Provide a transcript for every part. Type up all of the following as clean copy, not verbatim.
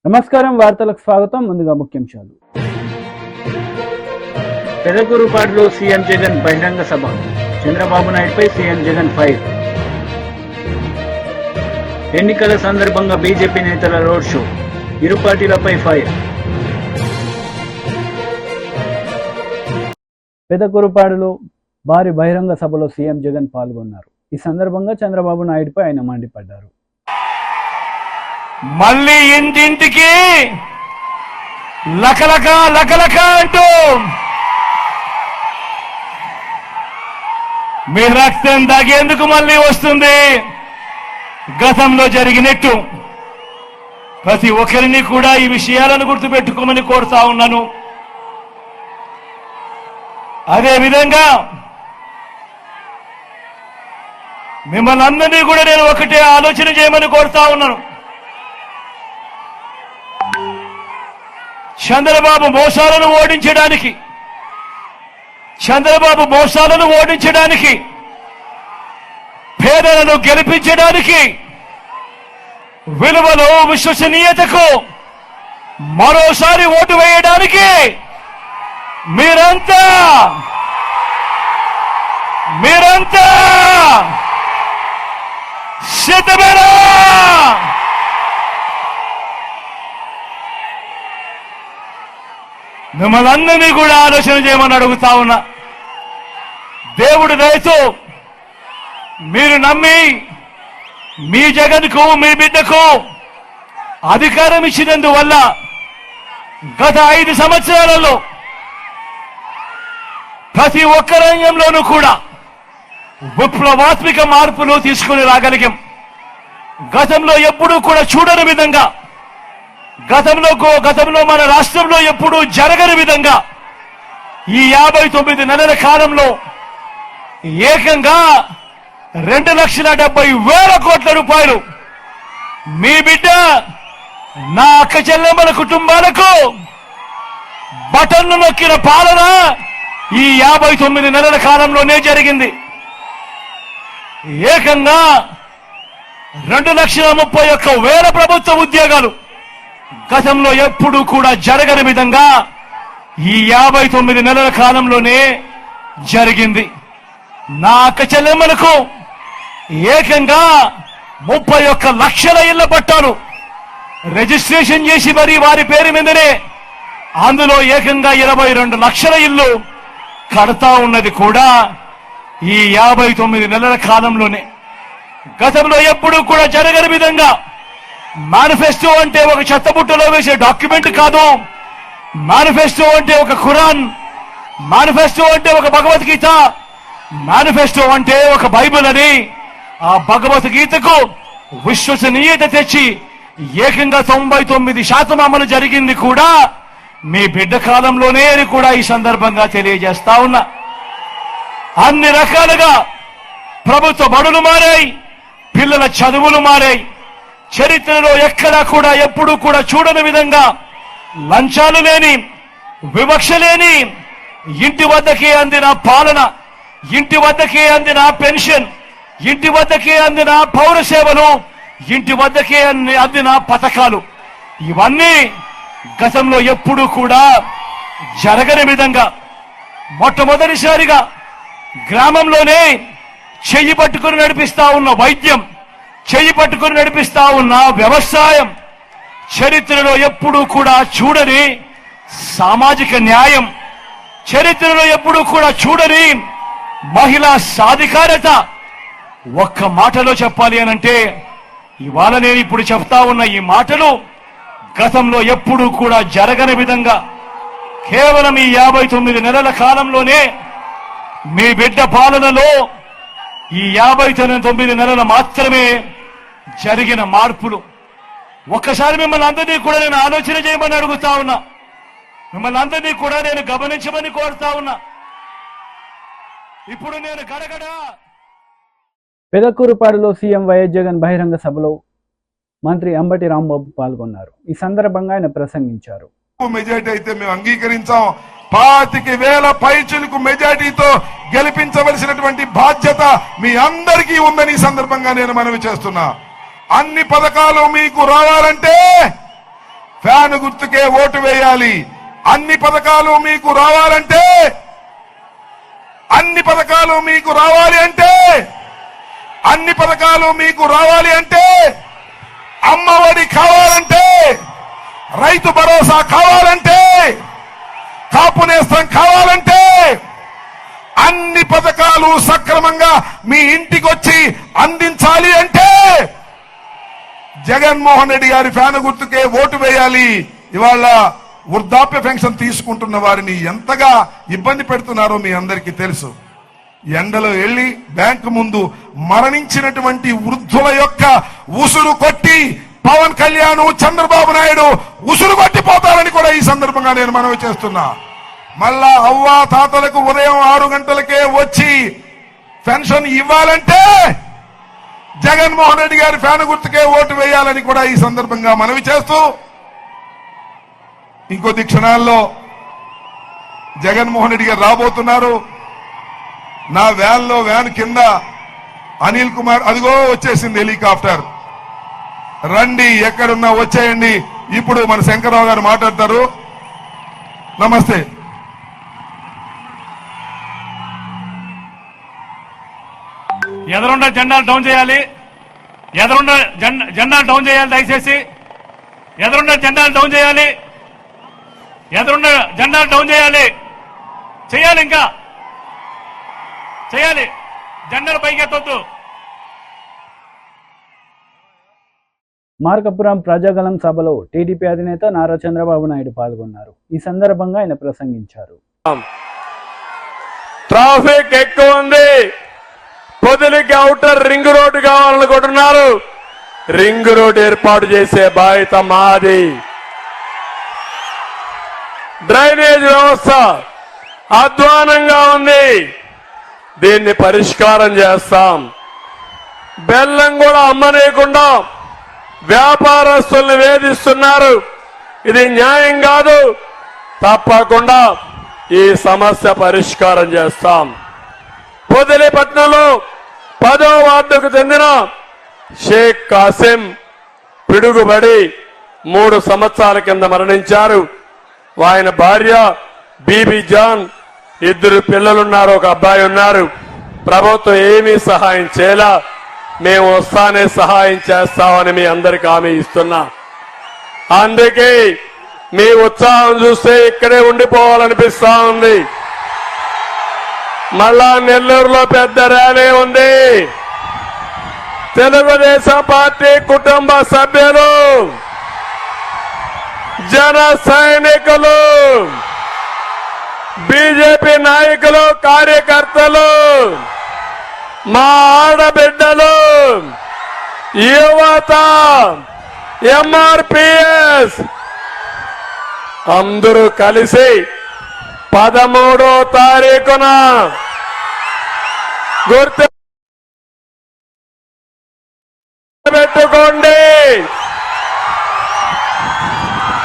నమస్కారం, వార్తలకు స్వాగతం. ముందుగా ముఖ్యాంశాలు. పెదకూరుపాడులో సీఎం జగన్ బహిరంగ సభ. చంద్రబాబు నాయుడుపై సీఎం జగన్ ఫైర్. ఎన్నికల సందర్భంగా బీజేపీ నేతల రోడ్ షో. ఇరు పార్టీలపై ఫైర్. పెదకూరుపాడులో భారీ బహిరంగ సభలో సీఎం జగన్ పాల్గొన్నారు. ఈ సందర్భంగా చంద్రబాబు నాయుడుపై ఆయన మండిపడ్డారు. మళ్ళీ ఇంటింటికి లకలక లకలక అంటూ మీ రక్తం దాగేందుకు మళ్ళీ వస్తుంది. గతంలో జరిగినట్టు ప్రతి ఒక్కరిని కూడా ఈ విషయాలను గుర్తుపెట్టుకోమని కోరుతా ఉన్నాను. అదేవిధంగా మిమ్మల్ని అందరినీ కూడా నేను ఒకటే ఆలోచన చేయమని కోరుతా ఉన్నాను. చంద్రబాబు మోసాలను ఓడించడానికి, పేదలను గెలిపించడానికి, విలువలు విశ్వసనీయతకు మరోసారి ఓటు వేయడానికి మీరంతా సిద్ధమేనా? మిమ్మల్ని అందరినీ కూడా ఆలోచన చేయమని అడుగుతా ఉన్నా. దేవుడి దయతో మీరు నమ్మి మీ జగన్కు, మీ బిడ్డకు అధికారం ఇచ్చినందువల్ల గత 5 సంవత్సరాలలో ప్రతి ఒక్క రంగంలోనూ కూడా విప్లవాత్మక మార్పులు తీసుకుని రాగలిగాం. గతంలో ఎప్పుడూ కూడా చూడని విధంగా, గతంలో మన రాష్ట్రంలో ఎప్పుడూ జరగని విధంగా ఈ 59 నెలల కాలంలో ఏకంగా 2,70,000 కోట్ల రూపాయలు మీ బిడ్డ, నా అక్క చెల్లెమ్మల కుటుంబాలకు బటన్ను నొక్కిన పాలన ఈ 59 నెలల కాలంలోనే జరిగింది. ఏకంగా 2,31,000 ప్రభుత్వ ఉద్యోగాలు గతంలో ఎప్పుడూ కూడా జరగని విధంగా ఈ 59 నెలల కాలంలోనే జరిగింది. నా అక్క చెల్లెమ్మలకు ఏకంగా 31 లక్షల ఇళ్ల పట్టాలు రిజిస్ట్రేషన్ చేసి మరి వారి పేరు మీదనే అందులో ఏకంగా 22 లక్షల ఇల్లు కడతా ఉన్నది కూడా ఈ 59 నెలల కాలంలోనే. గతంలో ఎప్పుడూ కూడా జరగని విధంగా మేనిఫెస్టో అంటే ఒక చెత్తబుట్టలో వేసే డాక్యుమెంట్ కాదు. మేనిఫెస్టో అంటే ఒక ఖురాన్, మేనిఫెస్టో అంటే ఒక భగవద్గీత, మేనిఫెస్టో అంటే ఒక బైబిల్ అని ఆ భగవద్గీతకు విశ్వసనీయత తెచ్చి ఏకంగా 99% అమలు జరిగింది కూడా మీ బిడ్డ కాలంలోనే అని కూడా ఈ సందర్భంగా తెలియజేస్తా ఉన్నా. అన్ని రకాలుగా ప్రభుత్వ బడులు మారాయి, పిల్లల చదువులు మారాయి. చరిత్రలో ఎక్కడా కూడా ఎప్పుడూ కూడా చూడని విధంగా లంచాలు లేని, వివక్ష లేని, ఇంటి వద్దకే అందిన పాలన, ఇంటి వద్దకే అందిన పెన్షన్, ఇంటి వద్దకే అందిన పౌర సేవలు, ఇంటి వద్దకే అందిన పథకాలు, ఇవన్నీ గతంలో ఎప్పుడూ కూడా జరగని విధంగా మొట్టమొదటిసారిగా గ్రామంలోనే చెయ్యి పట్టుకుని నడిపిస్తా ఉన్న వైద్యం, చెయ్యి పట్టుకుని నడిపిస్తా ఉన్న వ్యవసాయం, చరిత్రలో ఎప్పుడూ కూడా చూడని సామాజిక న్యాయం, చరిత్రలో ఎప్పుడూ కూడా చూడని మహిళా సాధికారత. ఒక్క మాటలో చెప్పాలి అనంటే ఇవాళ నేను ఇప్పుడు చెప్తా ఉన్న ఈ మాటలు గతంలో ఎప్పుడూ కూడా జరగని విధంగా కేవలం ఈ 59 నెలల కాలంలోనే మీ బిడ్డ పాలనలో ఈ 59 నెలలు మాత్రమే జరిగిన మార్పులు. ఒక్కసారి మిమ్మల్ని అందరినీ కూడా నేను ఆలోచన చేయమని అడుగుతా ఉన్నా. మిమ్మల్ని అందరినీ కూడా నేను గమనించమని కోరుతా ఉన్నా. ఇప్పుడు నేను గడగడ పెదకూరుపాడులో సీఎం వైఎస్ జగన్ బహిరంగ సభలో మంత్రి అంబటి రాంబాబు పాల్గొన్నారు. ఈ సందర్భంగా ఆయన ప్రసంగించారు. మెజార్టీ అయితే మేము అంగీకరించాం. 25,000 పైచులకు మెజార్టీతో గెలిపించవలసినటువంటి బాధ్యత మీ అందరికీ ఉందని ఈ సందర్భంగా నేను మనవి చేస్తున్నా. అన్ని పథకాలు మీకు రావాలంటే ఫ్యాన్ గుర్తుకే ఓటు వేయాలి. అన్ని పథకాలు మీకు రావాలంటే అన్ని పథకాలు మీకు రావాలి అంటే అమ్మఒడి కావాలంటే, రైతు భరోసా కావాలంటే, కాపు నేస్తం కావాలంటే, అన్ని పథకాలు సక్రమంగా మీ ఇంటికి వచ్చి అందించాలి అంటే జగన్మోహన్ రెడ్డి గారి ఫ్యాన్ గుర్తుకే ఓటు వేయాలి. ఇవాళ వృద్ధాప్య పెన్షన్ తీసుకుంటున్న వారిని ఎంతగా ఇబ్బంది పెడుతున్నారో మీ అందరికీ తెలుసు. ఎండలో వెళ్లి బ్యాంకు ముందు మరణించినటువంటి వృద్ధుల యొక్క ఉసురు కొట్టి పవన్ కళ్యాణ్, చంద్రబాబు నాయుడు ఉసురు కొట్టిపోతారని కూడా ఈ సందర్భంగా నేను మనవి చేస్తున్నా. మళ్ళా అవ్వ తాతలకు ఉదయం 6 గంటలకే వచ్చి పెన్షన్ ఇవ్వాలంటే జగన్మోహన్ రెడ్డి గారి ఫ్యాన్ గుర్తుకే ఓటు వేయాలని కూడా ఈ సందర్భంగా మనవి చేస్తూ, ఇంకొద్ది క్షణాల్లో జగన్మోహన్ రెడ్డి గారు రాబోతున్నారు. నా వ్యాన్ కింద అనిల్ కుమార్, అదిగో వచ్చేసింది హెలికాప్టర్. రండి, ఎక్కడున్నా వచ్చేయండి. ఇప్పుడు మన శంకర్రావు గారు మాట్లాడతారు. నమస్తే. ఎదురుండ జెండాలు డౌన్ చేయాలి. జెండాలు డౌన్ చేయాలి. దయచేసి ఎదురుండ జెండాలు డౌన్ చేయాలి. జెండాలు డౌన్ చేయాలి. ఇంకా చేయాలి. జెండాలు పైకెత్తొద్దు. మార్కాపురం ప్రజాగలం సభలో టీడీపీ అధినేత నారా చంద్రబాబు నాయుడు పాల్గొన్నారు. ఈ సందర్భంగా ఆయన ప్రసంగించారు. ట్రాఫిక్ ఎక్కువ ఉంది. పొదిలికి ఔటర్ రింగ్ రోడ్డు కావాలనుకుంటున్నారు. రింగ్ రోడ్డు ఏర్పాటు చేసే బాధ్యత మాది. డ్రైనేజ్ వ్యవస్థ అధ్వానంగా ఉంది. దీన్ని పరిష్కారం చేస్తాం. బెల్లం కూడా అమ్మనేయకుండా వ్యాపారస్తుల్ని వేధిస్తున్నారు. ఇది న్యాయం కాదు. తప్పకుండా ఈ సమస్య పరిష్కారం చేస్తాం. పొదిలిపట్నంలో 10వ వార్డుకు చెందిన షేక్ కాసిం పిడుగుబడి 3 సంవత్సరాల కింద మరణించారు. ఆయన భార్య బీబీ జాన్, 2 పిల్లలున్నారు, ఒక అబ్బాయి ఉన్నారు. ప్రభుత్వం ఏమీ సహాయం చేయలా. మేము వస్తానే సహాయం చేస్తామని మీ అందరికి హామీ ఇస్తున్నా. అందుకే మీ ఉత్సాహం చూస్తే ఇక్కడే ఉండిపోవాలనిపిస్తా ఉంది. మళ్ళా నెల్లూరులో పెద్ద ర్యాలీ ఉంది. తెలుగుదేశం పార్టీ కుటుంబ సభ్యులు, జన సైనికులు, బీజేపీ నాయకులు, కార్యకర్తలు, మా ఆడబిడ్డలు, యువత, ఎంఆర్పిఎస్ అందరూ కలిసి 13వ తారీఖున గుర్తు పెట్టుకోండి.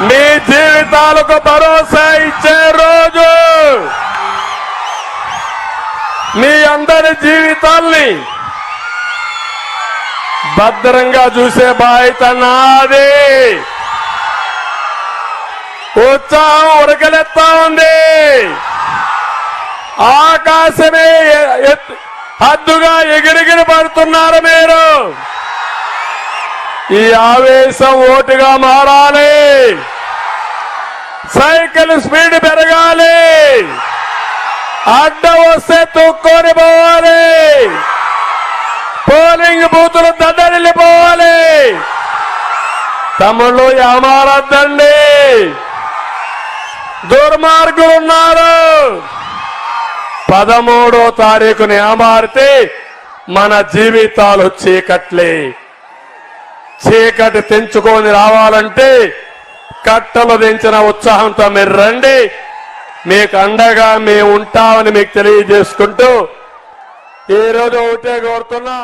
మీ జీవితాలకు భరోసా ఇచ్చే రోజు. మీ అందరి జీవితాల్ని భద్రంగా చూసే బాధ్యత నాది. ఉత్సాహం ఉరకలెత్తా ఉంది. ఆకాశమే హద్దుగా ఎగిరిగిరి పడుతున్నారు మీరు. ఈ ఆవేశం ఓటుగా మారాలి. సైకిల్ స్పీడ్ పెరగాలి. అడ్డ వస్తే తొక్కొని పోవాలి. పోలింగ్ బూతులు దద్దరిల్లిపోవాలి. తమ్ముళ్ళు ఏమారద్దండి. దుర్మార్గులున్నారు. 13వ తారీఖుని ఏమారితే మన జీవితాలు చీకట్లే. చీకటి తెంచుకొని రావాలంటే కట్టలు దించిన ఉత్సాహంతో మీరు రండి. మీకు అండగా మేము ఉంటామని మీకు తెలియజేసుకుంటూ ఈరోజు ఒకటే కోరుతున్నా.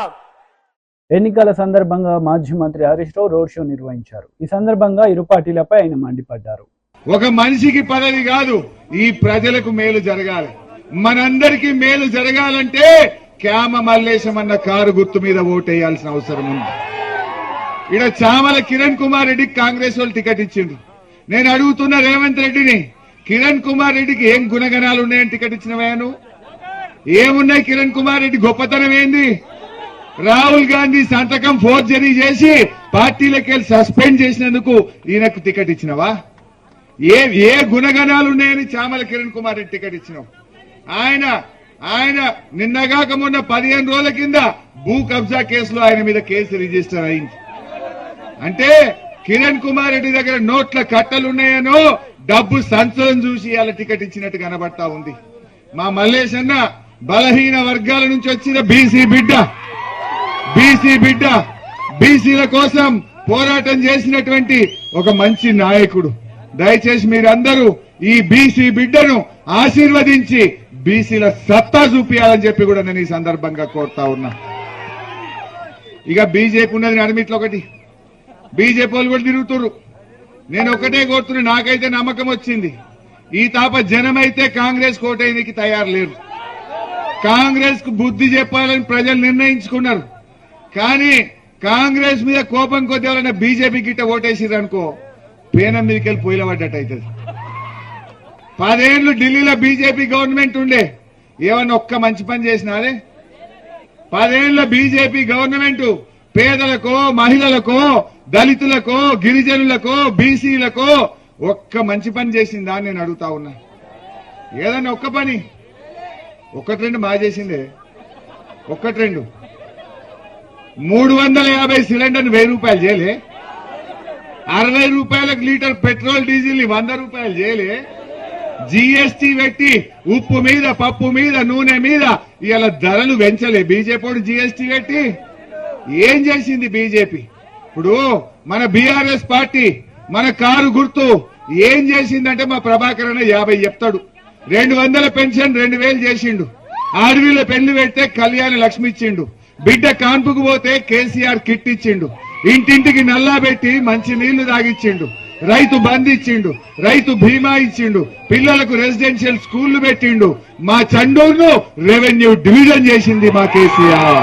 ఎన్నికల సందర్భంగా మాజీ మంత్రి హరీష్ రావు రోడ్ షో నిర్వహించారు. ఈ సందర్భంగా ఇరు పార్టీలపై ఆయన మండిపడ్డారు. ఒక మనిషికి పదవి కాదు, ఈ ప్రజలకు మేలు జరగాలి. మనందరికీ మేలు జరగాలంటే క్యామ మల్లేశం అన్న కారు గుర్తు మీద ఓటేయాల్సిన అవసరం ఉంది. ఇక్కడ చామల కిరణ్ కుమార్ రెడ్డికి కాంగ్రెస్ వాళ్ళు టికెట్ ఇచ్చిండ్రు. నేను అడుగుతున్న రేవంత్ రెడ్డిని, కిరణ్ కుమార్ రెడ్డికి ఏం గుణగణాలు ఉన్నాయని టికెట్ ఇచ్చినవా నువ్వు? ఏమున్నాయి కిరణ్ కుమార్ రెడ్డి గొప్పతనం ఏంది? రాహుల్ గాంధీ సంతకం ఫోర్జరీ చేసి పార్టీలకి వెళ్ళి సస్పెండ్ చేసినందుకు ఈయనకు టికెట్ ఇచ్చినవా? ఏ గుణగణాలు ఉన్నాయని చామల కిరణ్ కుమార్ రెడ్డి టికెట్ ఇచ్చినావు? ఆయన నిన్నగాక మొన్న 15 రోజుల కింద భూ కబ్జా కేసులో ఆయన మీద కేసు రిజిస్టర్ అయింది. అంటే కిరణ్ కుమార్ రెడ్డి దగ్గర నోట్ల కట్టలున్నాయనో డబ్బు సంచులను చూసి అలా టికెట్ ఇచ్చినట్టు కనబడతా ఉంది. మా మల్లేష్ అన్న బలహీన వర్గాల నుంచి వచ్చిన బీసీ బిడ్డ, బీసీల కోసం పోరాటం చేసినటువంటి ఒక మంచి నాయకుడు. దయచేసి మీరందరూ ఈ బీసీ బిడ్డను ఆశీర్వదించి బీసీల సత్తా చూపించాలని చెప్పి కూడా నేను ఈ సందర్భంగా కోరుతా ఉన్నా. ఇక బీజేపీ ఉన్నది నడిమిట్లో ఒకటి, బీజేపీ వాళ్ళు కూడా తిరుగుతున్నారు. నేను ఒకటే కోరుతున్నా, నాకైతే నమ్మకం వచ్చింది, ఈ తాప జనమైతే కాంగ్రెస్ కోటైనకి తయారు లేరు. కాంగ్రెస్ కు బుద్ధి చెప్పాలని ప్రజలు నిర్ణయించుకున్నారు. కానీ కాంగ్రెస్ మీద కోపం కొద్ది ఎవరైనా బీజేపీ గిట్ట ఓటేసిరనుకో పేనం మీదకి వెళ్ళి పొయ్యిల పడ్డట్టు అవుతుంది. 10 ఏళ్లు ఢిల్లీలో బీజేపీ గవర్నమెంట్ ఉండే, ఏమన్నా ఒక్క మంచి పని చేసినారే? 10 ఏళ్ల బీజేపీ గవర్నమెంట్ పేదలకో, మహిళలకో, దళితులకో, గిరిజనులకో, బీసీలకో ఒక్క మంచి పని చేసిందా అని నేను అడుగుతా ఉన్నా. ఏదన్నా ఒక్క పని, 1-2 బాగా చేసిందే, 1-2. 350 సిలిండర్ 1000 రూపాయలు చేయలే, 60 రూపాయలకు లీటర్ పెట్రోల్ డీజిల్ 100 రూపాయలు చేయలే, జీఎస్టీ పెట్టి ఉప్పు మీద, పప్పు మీద, నూనె మీద ఇలా ధరలు పెంచలే బీజేపీ. జీఎస్టీ పెట్టి ఏం చేసింది బీజేపీ? ఇప్పుడు మన బీఆర్ఎస్ పార్టీ, మన కారు గుర్తు ఏం చేసిందంటే మా ప్రభాకర్ అన్న 50 చెప్తాడు, 200 పెన్షన్ 2000 చేసిండు, ఆడవిళ్ళ పెళ్లి పెడితే కళ్యాణ లక్ష్మి ఇచ్చిండు, బిడ్డ కాన్పుకు పోతే కేసీఆర్ కిట్ ఇచ్చిండు, ఇంటింటికి నల్లా పెట్టి మంచి నీళ్లు తాగిచ్చిండు, రైతు బంద్ ఇచ్చిండు, రైతు బీమా ఇచ్చిండు, పిల్లలకు రెసిడెన్షియల్ స్కూళ్లు పెట్టిండు, మా చండూరును రెవెన్యూ డివిజన్ చేసింది మా కేసీఆర్.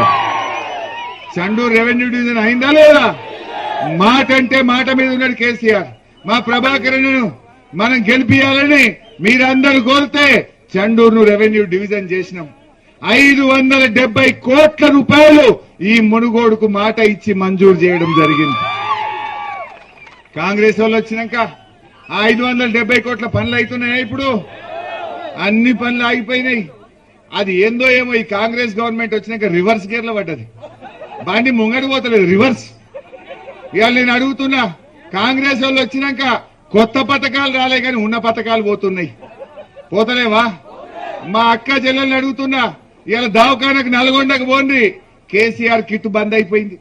చండూరు రెవెన్యూ డివిజన్ అయిందా లేదా? మాట అంటే మాట మీద ఉన్నాడు కేసీఆర్. మా ప్రభాకరను మనం గెలిపియాలని మీరందరూ కోరితే చండూరును రెవెన్యూ డివిజన్ చేసినాం. 570 కోట్ల రూపాయలు ఈ మునుగోడుకు మాట ఇచ్చి మంజూరు చేయడం జరిగింది. కాంగ్రెస్ వాళ్ళు వచ్చినాక 570 కోట్ల పనులు అవుతున్నాయి. ఇప్పుడు అన్ని పనులు ఆగిపోయినాయి. అది ఏందో ఏమో, ఈ కాంగ్రెస్ గవర్నమెంట్ వచ్చినాక రివర్స్ గేర్లో పడ్డది, బండి ముంగడు పోతలేదు, రివర్స్. ఇవాళ నేను అడుగుతున్నా, కాంగ్రెస్ వాళ్ళు వచ్చినాక కొత్త పథకాలు రాలే కానీ ఉన్న పథకాలు పోతున్నాయి, పోతలేవా? మా అక్క చెల్లెల్ని అడుగుతున్నా, ఇవాళ దవాఖానకు నల్గొండకు పోండి, కేసీఆర్ కిట్ బంద్ అయిపోయింది.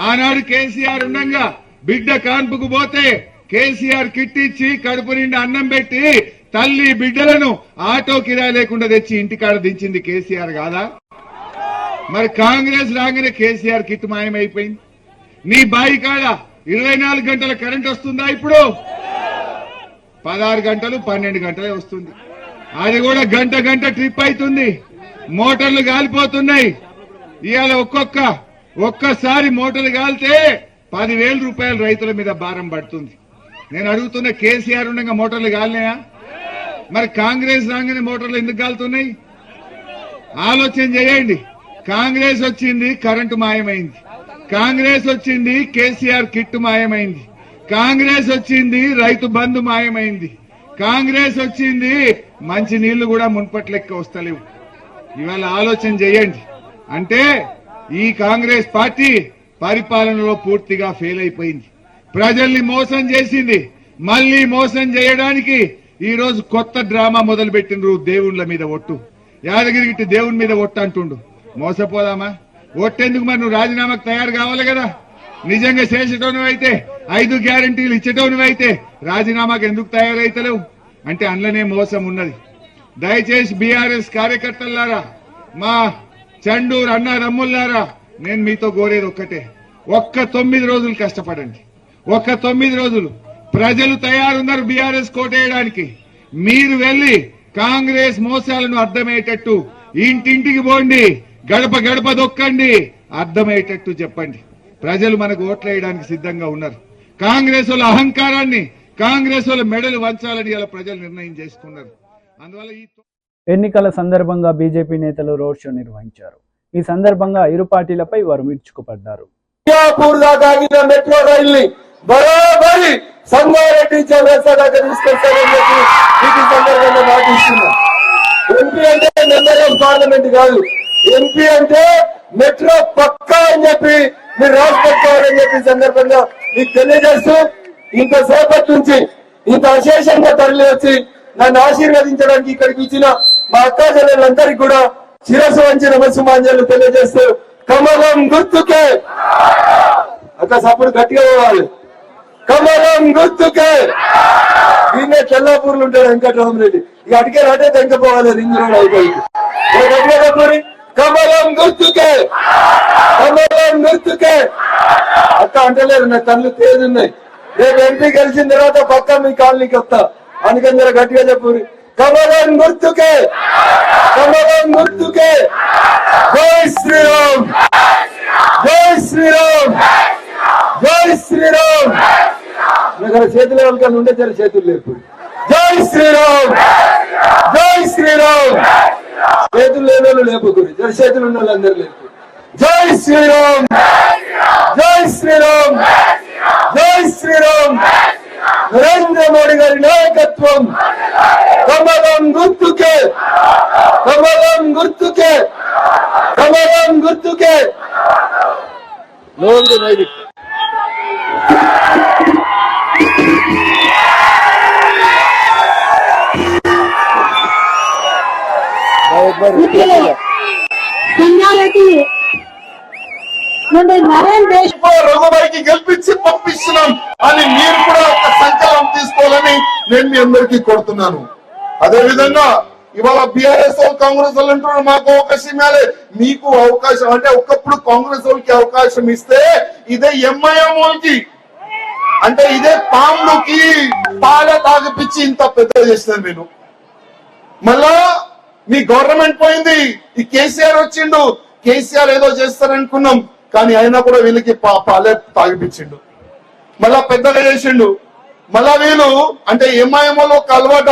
ఆనాడు కేసీఆర్ ఉండగా బిడ్డ కాన్పుకు పోతే కేసీఆర్ కిట్ ఇచ్చి కడుపు నిండా అన్నం పెట్టి తల్లి బిడ్డలను ఆటో కిరాయి లేకుండా తెచ్చి ఇంటికాడ దించింది కేసీఆర్ కాదా? మరి కాంగ్రెస్ రాగానే కేసీఆర్ కిట్ మాయమైపోయింది. నీ బాయి కాడ 24 గంటల కరెంట్ వస్తుందా? ఇప్పుడు 16 గంటలు 12 గంటలే వస్తుంది. అది కూడా గంట ట్రిప్ అవుతుంది. మోటార్లు కాలిపోతున్నాయి. ఇవాళ ఒక్కసారి మోటార్లు కాలితే 10,000 రూపాయలు రైతుల మీద భారం పడుతుంది. నేను అడుగుతున్న, కేసీఆర్ ఉండగా మోటార్లు కాలినాయా? మరి కాంగ్రెస్ రాగానే మోటార్లు ఎందుకు కాలుతున్నాయి? ఆలోచన చేయండి. కాంగ్రెస్ వచ్చింది, కరెంటు మాయమైంది. కాంగ్రెస్ వచ్చింది, కేసీఆర్ కిట్టు మాయమైంది. కాంగ్రెస్ వచ్చింది, రైతు బంధు మాయమైంది. కాంగ్రెస్ వచ్చింది, మంచి నీళ్లు కూడా మున్పట్లెక్క వస్తలేవు. ఇవాళ ఆలోచన చేయండి. అంటే ఈ కాంగ్రెస్ పార్టీ పరిపాలనలో పూర్తిగా ఫెయిల్ అయిపోయింది. ప్రజల్ని మోసం చేసింది. మళ్లీ మోసం చేయడానికి ఈ రోజు కొత్త డ్రామా మొదలు పెట్టిండ్రు. దేవుళ్ల మీద ఒట్టు, యాదగిరి దేవుని మీద ఒట్టు అంటుండు. మోసపోదామా? ఒట్టేందుకు? మరి నువ్వు రాజీనామాకు తయారు కావాలి కదా. నిజంగా చేసేటోనివైతే, 5 గ్యారంటీలు ఇచ్చేటోనివైతే రాజీనామాకు ఎందుకు తయారైతలేవు? అంటే అందులోనే మోసం ఉన్నది. దయచేసి బీఆర్ఎస్ కార్యకర్తలారా, మా చండూరు అన్నదమ్ములారా, నేను మీతో కోరేది ఒక్కటే, ఒక్క 9 రోజులు కష్టపడండి. ఒక్క 9 రోజులు ప్రజలు తయారున్నారు బీఆర్ఎస్ కోటేయడానికి. మీరు వెళ్లి కాంగ్రెస్ మోసాలను అర్థమయ్యేటట్టు ఇంటింటికి పోండి, గడప గడప దొక్కండి, అర్థమయ్యేటట్టు చెప్పండి. ప్రజలు మనకు ఓట్లు వేయడానికి సిద్ధంగా ఉన్నారు. కాంగ్రెస్ వాళ్ళ అహంకారాన్ని, కాంగ్రెస్ వాళ్ళ మెడలు వంచాలని ఇలా ప్రజలు నిర్ణయం చేసుకున్నారు. అందువల్ల ఈ ఎన్నికల సందర్భంగా బీజేపీ నేతలు రోడ్ షో నిర్వహించారు. ఈ సందర్భంగా ఇరు పార్టీలపై వారు విరుచుకుపడ్డారు. మియాపూర్ దాకా ఆగిన మెట్రో రైల్ని బరాబరి సంగారెడ్డి చౌరస్తా దాకా తీసుకొస్తారని చెప్పి మీకు సందర్భంగా మాటిస్తున్నా. ఎంపీ అంటే మెంబర్ ఆఫ్ పార్లమెంట్ కాదు, ఎంపీ అంటే మెట్రో పక్కా అని చెప్పి మీరు రాసి పెట్టుకోవాలని చెప్పి సందర్భంగా మీకు తెలియజేస్తూ, ఇంతసేపటి నుంచి ఇంత అశేషంగా తరలి వచ్చి నన్ను ఆశీర్వదించడానికి ఇక్కడికి ఇచ్చిన మా అక్కా చెల్లెలందరికీ కూడా శిరస్సు వంచి నమస్సుమాంజలు తెలియజేస్తూ, కమలం గుర్తుకే అక్క సప్పుడు గట్టిగా పోవాలి, కమలం గుర్తుకే. దీన్నే చెల్లాపూర్లు ఉంటాడు వెంకటరామరెడ్డి, ఇక అడిగే రాటే తెంకపోవాలి రింగ్ రోడ్ అయిపోయి. గట్టిగా చెప్పండి, కమలం గుర్తుకే, కమలం గుర్తుకే. అక్క అంటలేరు, నా కళ్ళు తేజ్ ఉన్నాయి. రేపు ఎంపీ గెలిచిన తర్వాత పక్క మీ కాలనీకి వస్తా, అందుకని జర గట్టిగా చెప్పు, కమలం గుర్తుకే, కమలం గుర్తుకే. జై శ్రీరామ్, జై శ్రీరామ్, జై శ్రీరామ్. దగ్గర చేతులు ఎవరికైనా ఉండే జర చేతులు లేపు. జై శ్రీరామ్, జై శ్రీరామ్. చేతులు లేని వాళ్ళు లేపుకుని జర చేతులు ఉన్న వాళ్ళందరూ లేపు. జై శ్రీరామ్, జై శ్రీరామ్, జై శ్రీరామ్. నరేంద్ర మోడీ గారి నాయకత్వం, కమలం గుర్తుకే, కమలం గుర్తుకే, కమలం గుర్తుకే. లోన్ నైది రఘుబాయికి గెలిపించి పంపిస్తున్నాం అని మీరు కూడా ఒక సంకల్పం తీసుకోవాలని నేను మీ అందరికీ కోరుతున్నాను. అదే విధంగా ఇవాళ బీఆర్ఎస్ వాళ్ళు కాంగ్రెస్ వాళ్ళు అంటున్నారు మాకు అవకాశం ఇవ్వాలి, మీకు అవకాశం అంటే ఒకప్పుడు కాంగ్రెస్ వాళ్ళకి అవకాశం ఇస్తే ఇదే ఎంఐఎం వాళ్ళకి అంటే ఇదే పాములకి పాల తాగిపిచ్చి ఇంత పెద్ద చేసినాను నేను. మళ్ళా మీ గవర్నమెంట్ పోయింది, ఈ కేసీఆర్ వచ్చిండు, కేసీఆర్ ఏదో చేస్తారనుకున్నాం, కానీ అయినా కూడా వీళ్ళకి పాలే తాగిపించిండు, మళ్ళా పెద్దగా చేసిండు. మళ్ళా వీళ్ళు అంటే ఎంఐఎంఓలో ఒక అలవాట,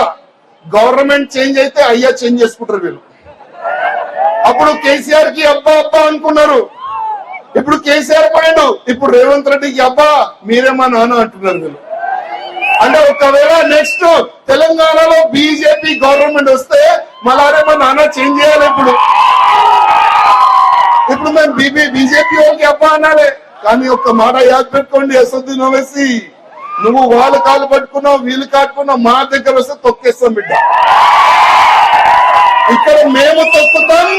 గవర్నమెంట్ చేంజ్ అయితే అయ్యా చేంజ్ చేసుకుంటారు వీళ్ళు. అప్పుడు కేసీఆర్ కి అబ్బా అబ్బా అనుకున్నారు, ఇప్పుడు కేసీఆర్ పోయాడు, ఇప్పుడు రేవంత్ రెడ్డికి అబ్బా మీరేమా నాన్న అంటున్నారు వీళ్ళు. అంటే ఒకవేళ నెక్స్ట్ తెలంగాణలో బీజేపీ గవర్నమెంట్ వస్తే మళ్ళీ మా నాన్న చేంజ్ చేయాలి. ఇప్పుడు మేము బీజేపీ వాళ్ళకి అబ్బా అనాలి. కానీ ఒక్క మాట యాद పెట్టుకోండి, అసదుద్దీన్ ఓవైసీ నువ్వు వాళ్ళ కాళ్ళు పట్టుకున్నావు, వీళ్ళు కాటుకున్నావు, మా దగ్గర వస్తే తొక్కేస్తాం బిడ్డ. ఇక్కడ మేము తొక్కుతాం,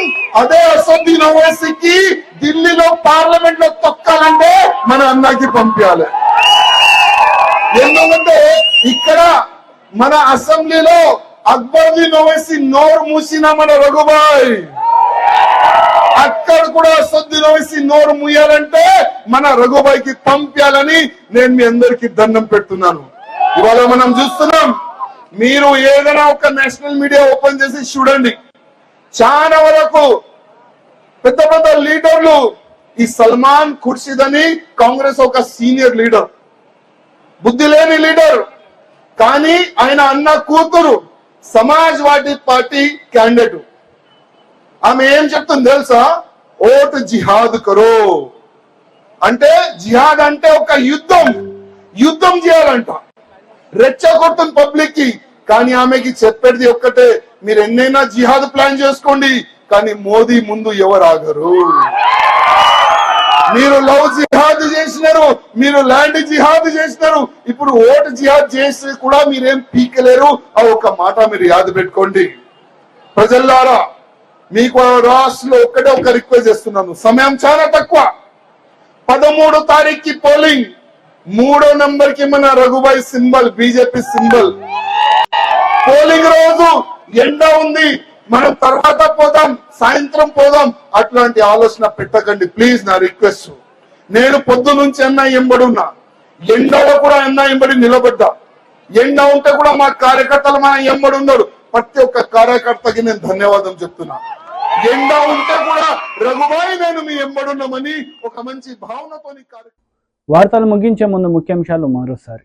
అదే అసదుద్దీన్ ఓవైసీకి ఢిల్లీలో పార్లమెంట్ లో తొక్కాలంటే మన అన్నకి పంపించాలి. ఎందుకంటే ఇక్కడ మన అసెంబ్లీలో అక్బరుద్దీన్ ఓవైసీ నోరు మూసిన మన రఘుబాయ్, అక్కడ కూడా అసదుద్దీన్ ఓవైసీ నోరు మూయాలంటే మన రఘుబాయికి పంపించాలని నేను మీ అందరికీ దండం పెడుతున్నాను. ఇవాళ మనం చూస్తున్నాం, మీరు ఏదైనా ఒక నేషనల్ మీడియా ఓపెన్ చేసి చూడండి, చాలా వరకు పెద్ద పెద్ద లీడర్లు, ఈ సల్మాన్ ఖుర్షిద్ అని కాంగ్రెస్ ఒక సీనియర్ లీడర్, బుద్ధి లేని లీడర్, కానీ ఆయన అన్న కూతురు సమాజ్వాదీ పార్టీ క్యాండిడేట్. ఆమె ఏం చెప్తుంది తెలుసా? ఓటు జిహాద్ కరో అంటే, జిహాద్ అంటే ఒక యుద్ధం చేయాలంట, రెచ్చగొడుతుంది పబ్లిక్ కి. కానీ ఆమెకి చెప్పేది ఒక్కటే, మీరు ఎన్నైనా జిహాద్ ప్లాన్ చేసుకోండి, కానీ మోదీ ముందు ఎవరు ఆగరు. మీరు లవ్ జిహాద్ చేసినారు, మీరు ల్యాండ్ జిహాద్ చేసినారు, ఇప్పుడు ఓటు జిహాద్ చేసి కూడా మీరేం పీకలేరు. ఆ ఒక మాట మీరు యాద పెట్టుకోండి. ప్రజల్లారా, మీకు రాష్ట్రంలో ఒక్కటే ఒక రిక్వెస్ట్ చేస్తున్నాను, సమయం చాలా తక్కువ. 13 తారీఖుకి పోలింగ్, 3వ నంబర్ కి మన Raghubhai symbol, BJP symbol. Polling రోజు ఎండ ఉంది, మనం తర్వాత పోదాం, సాయంత్రం పోదాం, అట్లాంటి ఆలోచన పెట్టకండి ప్లీజ్, నా రిక్వెస్ట్. నేను పొద్దు నుంచి అన్న ఎంబడున్నా, ఎండలో కూడా అన్న ఎంబడి నిలబడ్డా. ఎండ ఉంటే కూడా మా కార్యకర్తలు మన ఎంబడి ఉన్నాడు. ప్రతి ఒక్క కార్యకర్తకి నేను ధన్యవాదం చెప్తున్నా. ఎండ ఉంటే కూడా రఘుబాయి నేను మీ ఎంబడున్నామని ఒక మంచి భావనతో వార్తలు ముగించే ముందు ముఖ్యాంశాలు మరోసారి.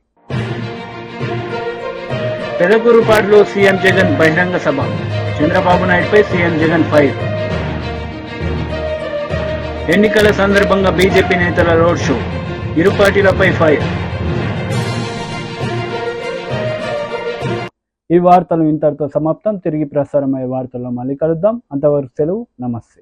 పెదకూరుపాడులో సీఎం జగన్ బహిరంగ సభ. చంద్రబాబు నాయుడుపై సీఎం జగన్ ఫైర్. ఎన్నికల సందర్భంగా బీజేపీ నేతల రోడ్ షో. ఇరు పార్టీలపై ఫైర్. ఈ వార్తలు ఇంతటితో సమాప్తం. తిరిగి ప్రసారమయ్యే వార్తల్లో మళ్ళీ కలుద్దాం. అంతవరకు సెలవు. నమస్తే.